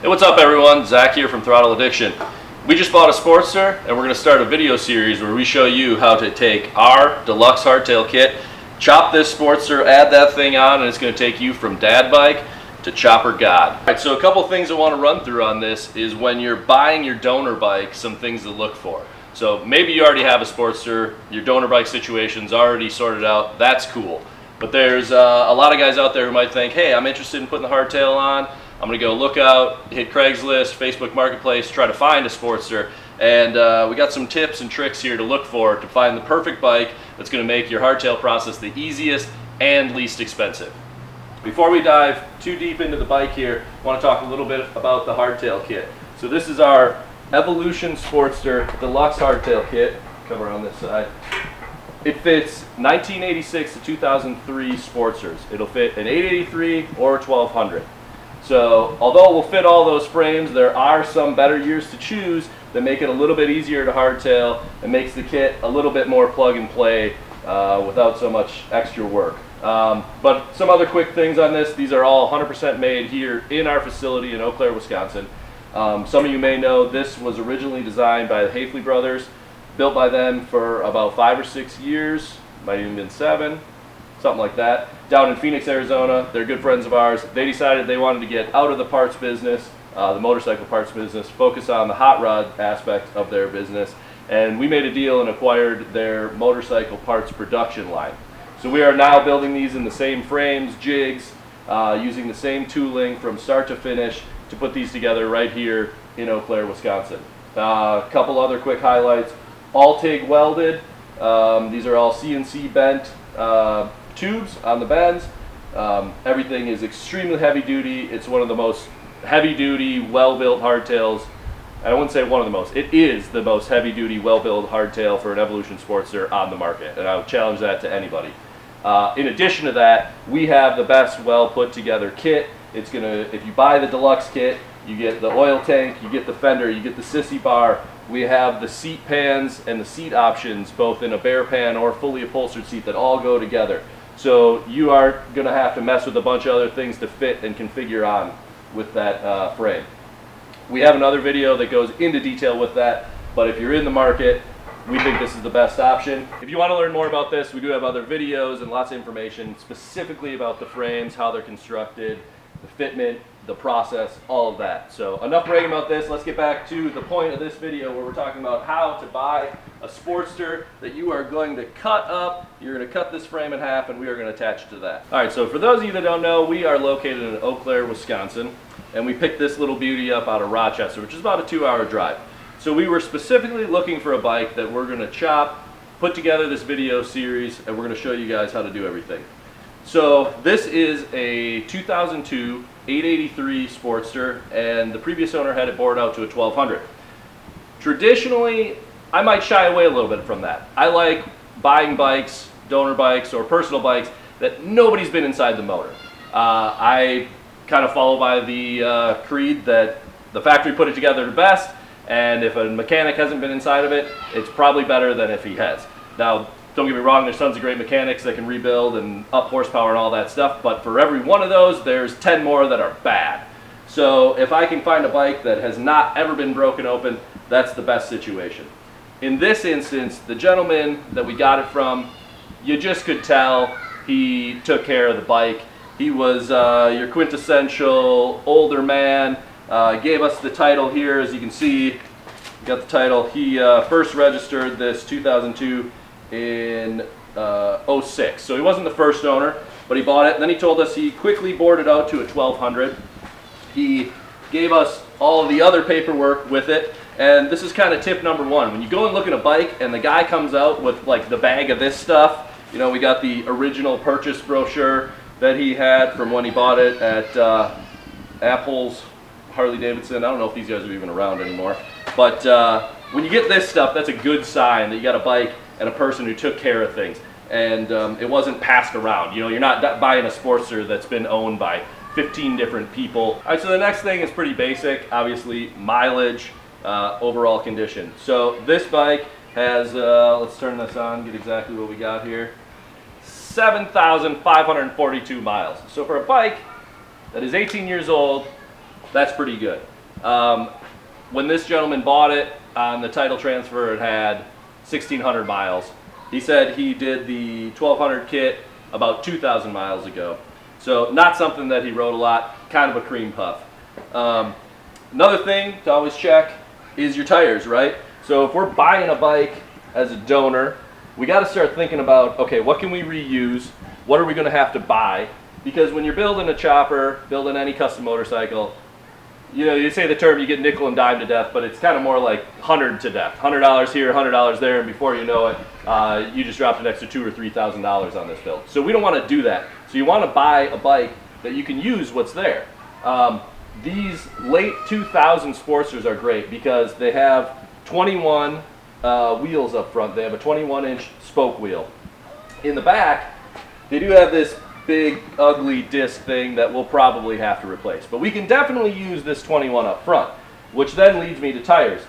Hey, what's up everyone? Zach here from Throttle Addiction. We just bought a Sportster and we're going to start a video series where we show you how to take our Deluxe Hardtail kit, chop this Sportster, add that thing on, and it's going to take you from dad bike to chopper god. Alright, so a couple things I want to run through on this is when you're buying your donor bike, some things to look for. So maybe you already have a Sportster, your donor bike situation's already sorted out, that's cool. But there's a lot of guys out there who might think, hey, I'm interested in putting the hardtail on, I'm going to go look out, hit Craigslist, Facebook Marketplace, try to find a Sportster, and we got some tips and tricks here to look for to find the perfect bike that's going to make your hardtail process the easiest and least expensive. Before we dive too deep into the bike here, I want to talk a little bit about the Hardtail kit. So this is our Evolution Sportster Deluxe Hardtail kit. Cover on this side. It fits 1986 to 2003 Sportsters. It'll fit an 883 or a 1200. So although it will fit all those frames, there are some better years to choose that make it a little bit easier to hardtail and makes the kit a little bit more plug and play without so much extra work. But some other quick things on this. These are all 100% made here in our facility in Eau Claire, Wisconsin. Some of you may know this was originally designed by the Hafley brothers, built by them for about 5 or 6 years, might have even been 7, something like that, down in Phoenix, Arizona. They're good friends of ours. They decided they wanted to get out of the parts business, the motorcycle parts business, focus on the hot rod aspect of their business, and we made a deal and acquired their motorcycle parts production line. So we are now building these in the same frames, jigs, using the same tooling from start to finish to put these together right here in Eau Claire, Wisconsin. A couple other quick highlights. All TIG welded. These are all CNC bent tubes on the bends. Everything is extremely heavy duty. It's one of the most heavy duty, well-built hardtails. I wouldn't say one of the most. It is the most heavy duty, well-built hardtail for an Evolution Sportster on the market, and I would challenge that to anybody. In addition to that, we have the best well put together kit. It's gonna, if you buy the Deluxe kit, you get the oil tank, you get the fender, you get the sissy bar. We have the seat pans and the seat options, both in a bare pan or fully upholstered seat, that all go together. So you are gonna have to mess with a bunch of other things to fit and configure on with that frame. We have another video that goes into detail with that, but if you're in the market, we think this is the best option. If you want to learn more about this, we do have other videos and lots of information specifically about the frames, how they're constructed, the fitment, the process, all of that. So enough bragging about this. Let's get back to the point of this video where we're talking about how to buy a Sportster that you are going to cut up. You're going to cut this frame in half and we are going to attach it to that. All right, so for those of you that don't know, we are located in Eau Claire, Wisconsin, and we picked this little beauty up out of Rochester, which is about a 2-hour drive. So we were specifically looking for a bike that we're going to chop, put together this video series, and we're going to show you guys how to do everything. So this is a 2002 883 Sportster, and the previous owner had it bored out to a 1200. Traditionally, I might shy away a little bit from that. I like buying bikes, donor bikes, or personal bikes that nobody's been inside the motor. I kind of follow by the creed that the factory put it together the best, and if a mechanic hasn't been inside of it, it's probably better than if he has. Now, don't get me wrong, there's tons of great mechanics that can rebuild and up horsepower and all that stuff, but for every one of those, there's 10 more that are bad. So if I can find a bike that has not ever been broken open, that's the best situation. In this instance, the gentleman that we got it from, you just could tell he took care of the bike. He was your quintessential older man. Gave us the title here, as you can see. We got the title. He first registered this 2002 in 06. So he wasn't the first owner, but he bought it. And then he told us he quickly bored it out to a 1200. He gave us all of the other paperwork with it. And this is kind of tip number 1. When you go and look at a bike and the guy comes out with like the bag of this stuff, you know, we got the original purchase brochure that he had from when he bought it at Apple's Harley-Davidson. I don't know if these guys are even around anymore. But when you get this stuff, that's a good sign that you got a bike and a person who took care of things. And it wasn't passed around. You know, you're not buying a Sportster that's been owned by 15 different people. All right, so the next thing is pretty basic. Obviously, mileage, overall condition. So this bike has, let's turn this on, get exactly what we got here. 7,542 miles. So for a bike that is 18 years old, That's pretty good. When this gentleman bought it on the title transfer, it had 1,600 miles. He said he did the 1,200 kit about 2,000 miles ago. So not something that he rode a lot, kind of a cream puff. Another thing to always check is your tires, right? So if we're buying a bike as a donor, we got to start thinking about, okay, what can we reuse? What are we going to have to buy? Because when you're building a chopper, building any custom motorcycle, you know, you say the term, you get nickel and dime to death, but it's kind of more like 100 to death. $100 here, $100 there, and before you know it, you just dropped an extra $2,000 or $3,000 on this build. So we don't want to do that. So you want to buy a bike that you can use what's there. These late 2000 Sportsters are great because they have 21 wheels up front. They have a 21-inch spoke wheel. In the back, they do have this big ugly disc thing that we'll probably have to replace, but we can definitely use this 21 up front, which then leads me to tires.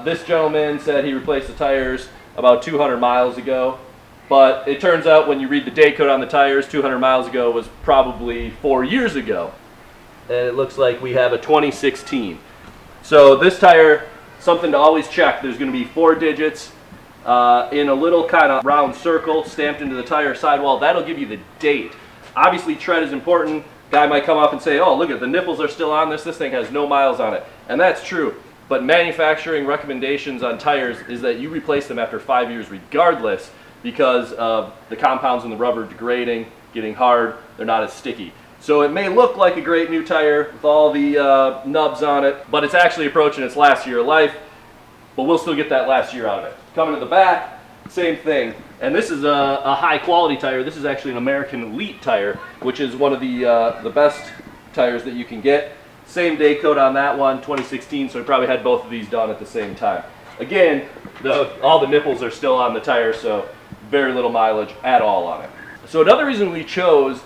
This gentleman said he replaced the tires about 200 miles ago, but it turns out when you read the date code on the tires, 200 miles ago was probably 4 years ago, and it looks like we have a 2016. So this tire, something to always check, there's going to be 4 digits in a little kind of round circle stamped into the tire sidewall. That'll give you the date. Obviously tread is important. Guy might come up and say, oh, look at the nipples are still on this thing has no miles on it, and that's true, but manufacturing recommendations on tires is that you replace them after 5 years regardless, because of the compounds in the rubber degrading, getting hard, they're not as sticky. So it may look like a great new tire with all the nubs on it, but it's actually approaching its last year of life, but we'll still get that last year out of it. Coming to the back, same thing. And this is a high quality tire. This is actually an American Elite tire, which is one of the best tires that you can get. Same day code on that one, 2016, so we probably had both of these done at the same time. Again, all the nipples are still on the tire, so very little mileage at all on it. So another reason we chose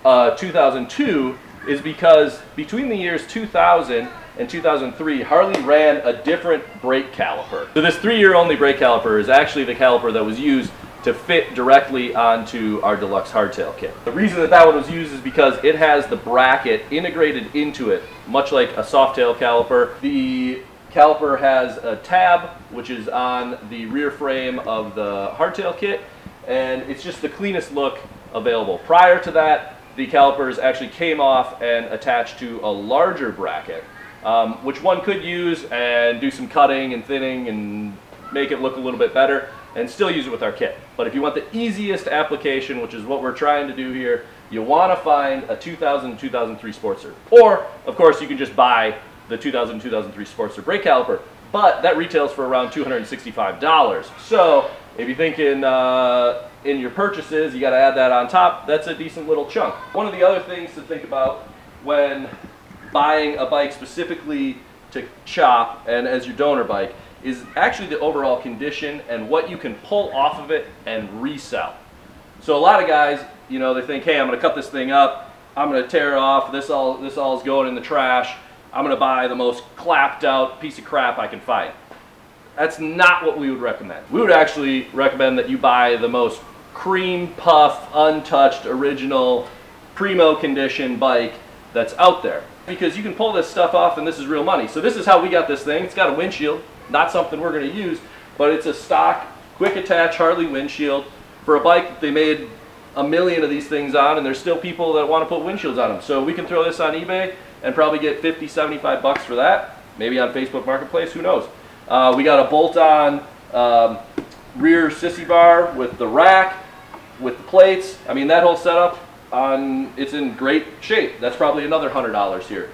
2002 is because between the years 2000 and 2003, Harley ran a different brake caliper. So this 3-year only brake caliper is actually the caliper that was used to fit directly onto our Deluxe Hardtail kit. The reason that that one was used is because it has the bracket integrated into it, much like a Softail caliper. The caliper has a tab, which is on the rear frame of the Hardtail kit, and it's just the cleanest look available. Prior to that, the calipers actually came off and attached to a larger bracket, which one could use and do some cutting and thinning and make it look a little bit better and still use it with our kit. But if you want the easiest application, which is what we're trying to do here, you want to find a 2000-2003 Sportster. Or, of course, you can just buy the 2000-2003 Sportster brake caliper, but that retails for around $265. So if you're thinking in your purchases, you got to add that on top, that's a decent little chunk. One of the other things to think about when buying a bike specifically to chop and as your donor bike is actually the overall condition and what you can pull off of it and resell. So a lot of guys, you know, they think, hey, I'm going to cut this thing up, I'm going to tear it off, this all is going in the trash, I'm going to buy the most clapped out piece of crap I can find. That's not what we would recommend. We would actually recommend that you buy the most cream puff, untouched, original, primo condition bike that's out there, because you can pull this stuff off and this is real money. So this is how we got this thing. It's got a windshield, not something we're going to use, but it's a stock quick attach Harley windshield for a bike that they made a million of these things on, and there's still people that want to put windshields on them. So we can throw this on eBay and probably get 50, 75 bucks for that. Maybe on Facebook Marketplace, who knows. We got a bolt-on rear sissy bar with the rack, with the plates. I mean, that whole setup, it's in great shape. That's probably another $100 here.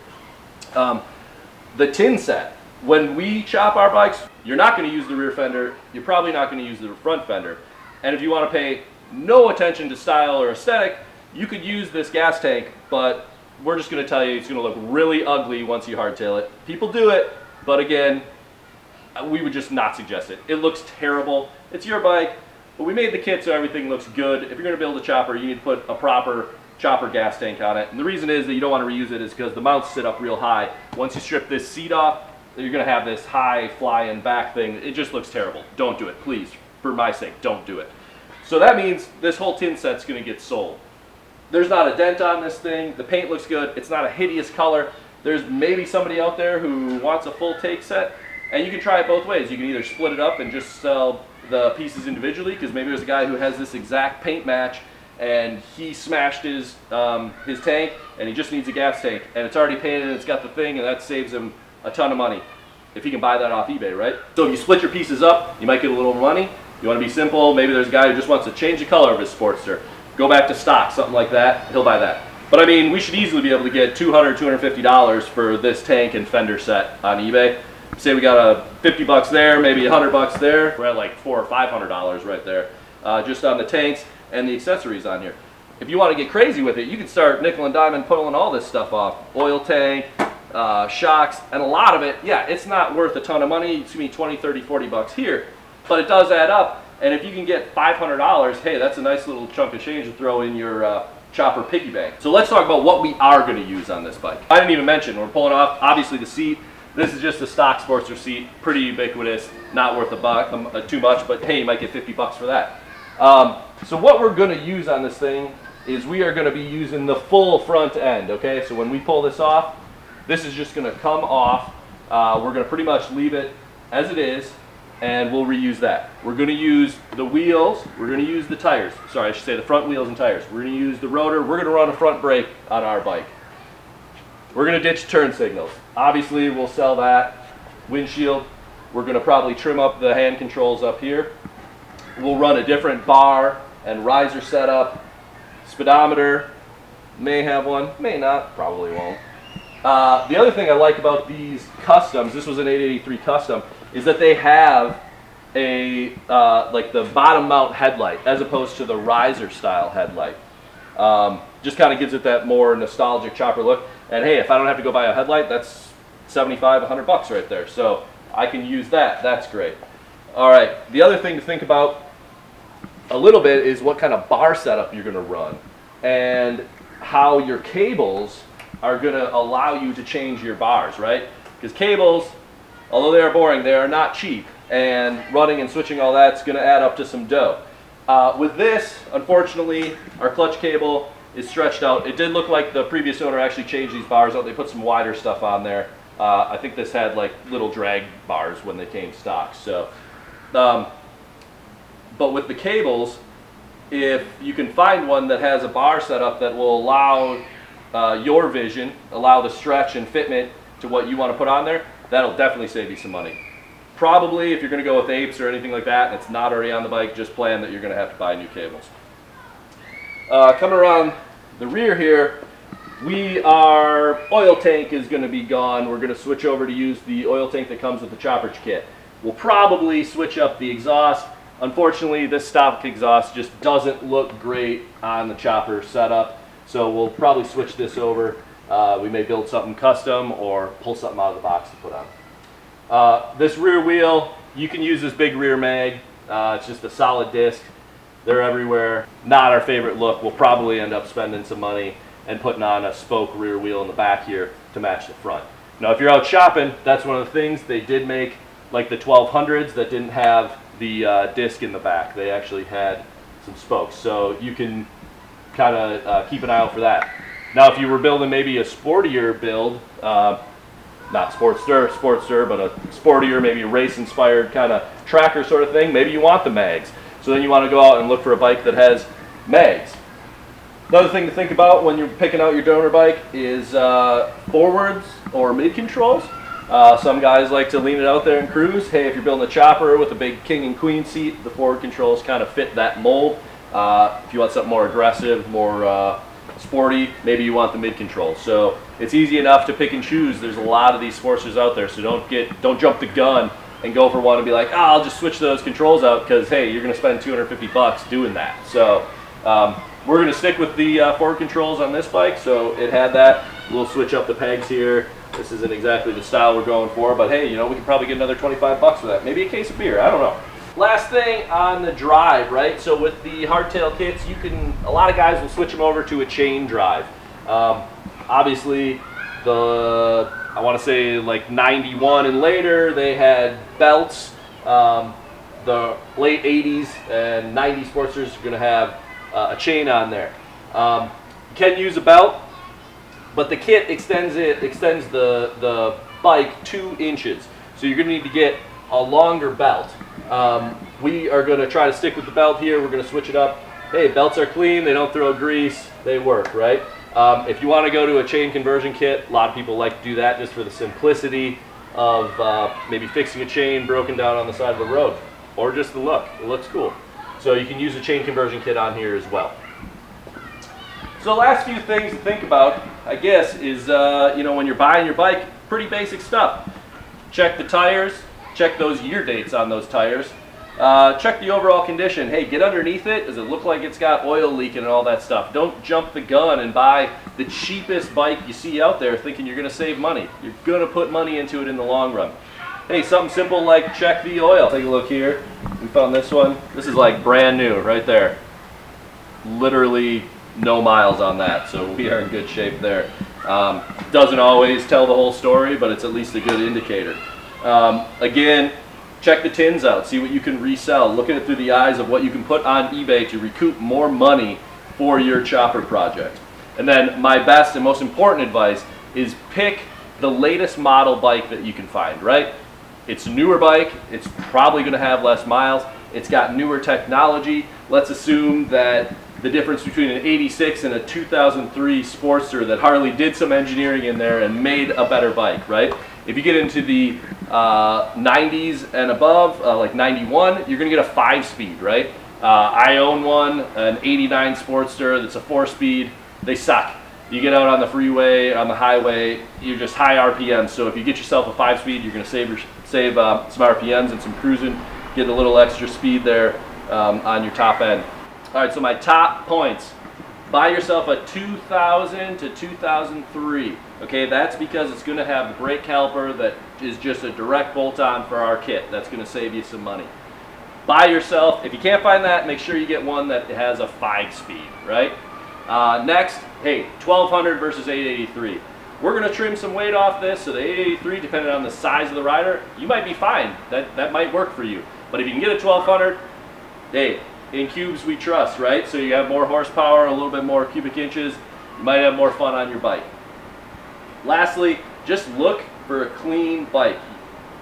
The tin set. When we chop our bikes, you're not going to use the rear fender. You're probably not going to use the front fender. And if you want to pay no attention to style or aesthetic, you could use this gas tank, but we're just going to tell you it's going to look really ugly once you hardtail it. People do it, but again, we would just not suggest it. It looks terrible. It's your bike, but we made the kit so everything looks good. If you're going to build a chopper, you need to put a proper chopper gas tank on it. And the reason is that you don't want to reuse it is because the mounts sit up real high. Once you strip this seat off, you're going to have this high flying back thing. It just looks terrible. Don't do it, please. For my sake, don't do it. So that means this whole tin set's going to get sold. There's not a dent on this thing. The paint looks good. It's not a hideous color. there's maybe somebody out there who wants a full take set, and you can try it both ways. You can either split it up and just sell the pieces individually, because maybe there's a guy who has this exact paint match and he smashed his tank and he just needs a gas tank and it's already painted and it's got the thing, and that saves him a ton of money if he can buy that off eBay, right? So if you split your pieces up, you might get a little money. You want to be simple, maybe there's a guy who just wants to change the color of his Sportster, go back to stock, something like that, he'll buy that. But I mean, we should easily be able to get $200, $250 for this tank and fender set on eBay. Say we got a 50 bucks there, maybe 100 bucks there. We're at like $400 or $500 right there, just on the tanks and the accessories on here. If you want to get crazy with it, you can start nickel and diamond pulling all this stuff off. Oil tank, shocks, and a lot of it, yeah, it's not worth a ton of money. It's gonna be 20, 30, 40 bucks here, but it does add up. And if you can get $500, hey, that's a nice little chunk of change to throw in your chopper piggy bank. So let's talk about what we are going to use on this bike. I didn't even mention, we're pulling off, obviously, the seat. This is just a stock Sportster seat, pretty ubiquitous, not worth a buck, too much, but hey, you might get 50 bucks for that. So what we're going to use on this thing is we are going to be using the full front end, okay? So when we pull this off, this is just going to come off. We're going to pretty much leave it as it is, and we'll reuse that. We're going to use the wheels, we're going to use the tires. Sorry, I should say the front wheels and tires. We're going to use the rotor, we're going to run a front brake on our bike. We're going to ditch turn signals. Obviously, we'll sell that. Windshield, we're going to probably trim up the hand controls up here. We'll run a different bar and riser setup. Speedometer, may have one, may not, probably won't. The other thing I like about these customs, this was an 883 custom, is that they have a like the bottom mount headlight as opposed to the riser style headlight. Just kind of gives it that more nostalgic chopper look. And hey, if I don't have to go buy a headlight, that's 75, 100 bucks right there. So I can use that. That's great. All right. The other thing to think about a little bit is what kind of bar setup you're going to run and how your cables are going to allow you to change your bars, right? Because cables, although they are boring, they are not cheap, and running and switching all that's going to add up to some dough. With this, unfortunately, our clutch cable is stretched out. It did look like the previous owner actually changed these bars out. They put some wider stuff on there. I think this had like little drag bars when they came stock. So, but with the cables, if you can find one that has a bar setup that will allow your vision, allow the stretch and fitment to what you want to put on there, that'll definitely save you some money. Probably if you're going to go with apes or anything like that and it's not already on the bike, just plan that you're going to have to buy new cables. Coming around the rear here, our oil tank is going to be gone. We're going to switch over to use the oil tank that comes with the chopper kit. We'll probably switch up the exhaust. Unfortunately, this stock exhaust just doesn't look great on the chopper setup, so we'll probably switch this over. We may build something custom or pull something out of the box to put on. This rear wheel, you can use this big rear mag. It's just a solid disc. They're everywhere. Not our favorite look. We'll probably end up spending some money and putting on a spoke rear wheel in the back here to match the front. Now, if you're out shopping, that's one of the things. They did make like the 1200s that didn't have the disc in the back. They actually had some spokes, so you can kind of keep an eye out for that. Now, if you were building maybe a sportier build, not Sportster, but a sportier, maybe race-inspired kind of tracker sort of thing, maybe you want the mags. So then you want to go out and look for a bike that has mags. Another thing to think about when you're picking out your donor bike is forwards or mid controls. Some guys like to lean it out there and cruise. Hey, if you're building a chopper with a big king and queen seat, the forward controls kind of fit that mold. If you want something more aggressive, more sporty, maybe you want the mid control. So it's easy enough to pick and choose. There's a lot of these Sportsters out there, so don't jump the gun and go for one and be like, I'll just switch those controls out because hey, you're going to spend 250 bucks doing that. So we're going to stick with the forward controls on this bike. So it had that. We'll switch up the pegs here. This isn't exactly the style we're going for, but hey, you know, we can probably get another 25 bucks for that. Maybe a case of beer. I don't know. Last thing on the drive, right? So with the hardtail kits, a lot of guys will switch them over to a chain drive. Obviously, I want to say like 91 and later, they had belts. The late 80s and 90s Sportsters are going to have a chain on there. You can use a belt. but the kit extends the bike 2 inches. So you're going to need to get a longer belt. We are going to try to stick with the belt here. We're going to switch it up. Hey, belts are clean, they don't throw grease, they work, right? If you want to go to a chain conversion kit, a lot of people like to do that just for the simplicity of maybe fixing a chain broken down on the side of the road, or just the look. It looks cool. So you can use a chain conversion kit on here as well. So the last few things to think about, I guess, is you know, when you're buying your bike, pretty basic stuff. Check the tires, check those year dates on those tires. Check the overall condition. Hey, get underneath it. Does it look like it's got oil leaking and all that stuff? Don't jump the gun and buy the cheapest bike you see out there thinking you're going to save money. You're going to put money into it in the long run. Hey, something simple like check the oil. Take a look here. We found this one. This is like brand new right there. Literally no miles on that, so we are in good shape there. Doesn't always tell the whole story, but it's at least a good indicator. Again, check the tins out, see what you can resell. Look at it through the eyes of what you can put on eBay to recoup more money for your chopper project. And then my best and most important advice is pick the latest model bike that you can find, right? It's a newer bike, it's probably going to have less miles, it's got newer technology. Let's assume that the difference between an 86 and a 2003 Sportster, that Harley did some engineering in there and made a better bike, right? If you get into the 90s and above, like 91, you're going to get a 5-speed, right? I own one, an 89 Sportster that's a 4-speed. They suck. You get out on the freeway, on the highway, you're just high RPM. So if you get yourself a 5-speed, you're going to save some RPMs and some cruising, get a little extra speed there on your top end. All right, so my top points. Buy yourself a 2000 to 2003. Okay, that's because it's going to have the brake caliper that is just a direct bolt-on for our kit. That's going to save you some money. Buy yourself, if you can't find that, make sure you get one that has a 5-speed, right? Next, hey, 1200 versus 883. We're going to trim some weight off this, so the 883, depending on the size of the rider, you might be fine. That might work for you. But if you can get a 1200, hey, in cubes we trust, right? So you have more horsepower, a little bit more cubic inches, you might have more fun on your bike. Lastly, just look for a clean bike.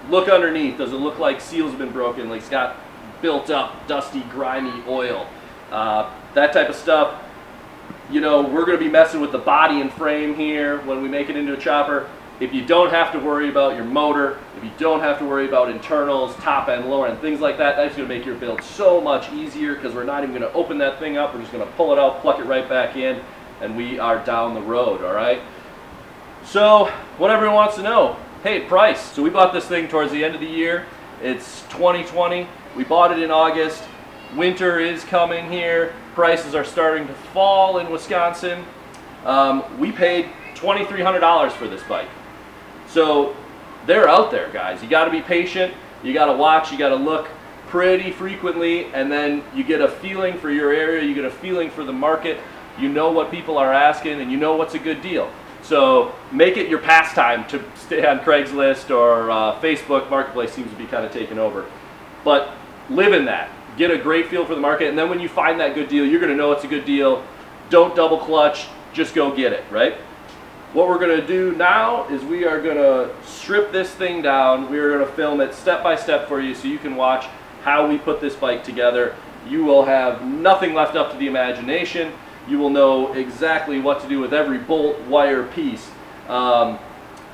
Look underneath. Does it look like seals have been broken, like it's got built up, dusty, grimy oil? That type of stuff. You know, we're going to be messing with the body and frame here when we make it into a chopper. If you don't have to worry about your motor, if you don't have to worry about internals, top end, lower end, things like that, that's going to make your build so much easier, because we're not even going to open that thing up. We're just going to pull it out, pluck it right back in, and we are down the road, all right? So what everyone wants to know, hey, price. So we bought this thing towards the end of the year. It's 2020. We bought it in August. Winter is coming here. Prices are starting to fall in Wisconsin. We paid $2,300 for this bike. So they're out there, guys. You got to be patient. You got to watch. You got to look pretty frequently, and then you get a feeling for your area. You get a feeling for the market. You know what people are asking, and you know what's a good deal. So make it your pastime to stay on Craigslist or Facebook Marketplace seems to be kind of taken over. But live in that. Get a great feel for the market, and then when you find that good deal, you're going to know it's a good deal. Don't double clutch. Just go get it, right? What we're going to do now is we are going to strip this thing down. We are going to film it step by step for you so you can watch how we put this bike together. You will have nothing left up to the imagination. You will know exactly what to do with every bolt, wire, piece. And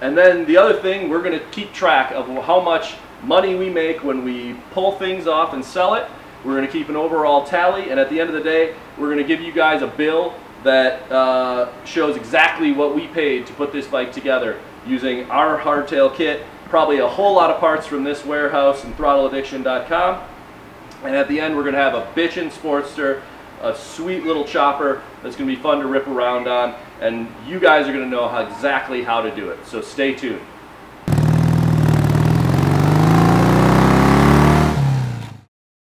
then the other thing, we're going to keep track of how much money we make when we pull things off and sell it. We're going to keep an overall tally, and at the end of the day, we're going to give you guys a bill that shows exactly what we paid to put this bike together using our Hardtail kit, probably a whole lot of parts from this warehouse and throttleaddiction.com. And at the end, we're going to have a bitchin' Sportster, a sweet little chopper that's going to be fun to rip around on, and you guys are going to know exactly how to do it. So stay tuned.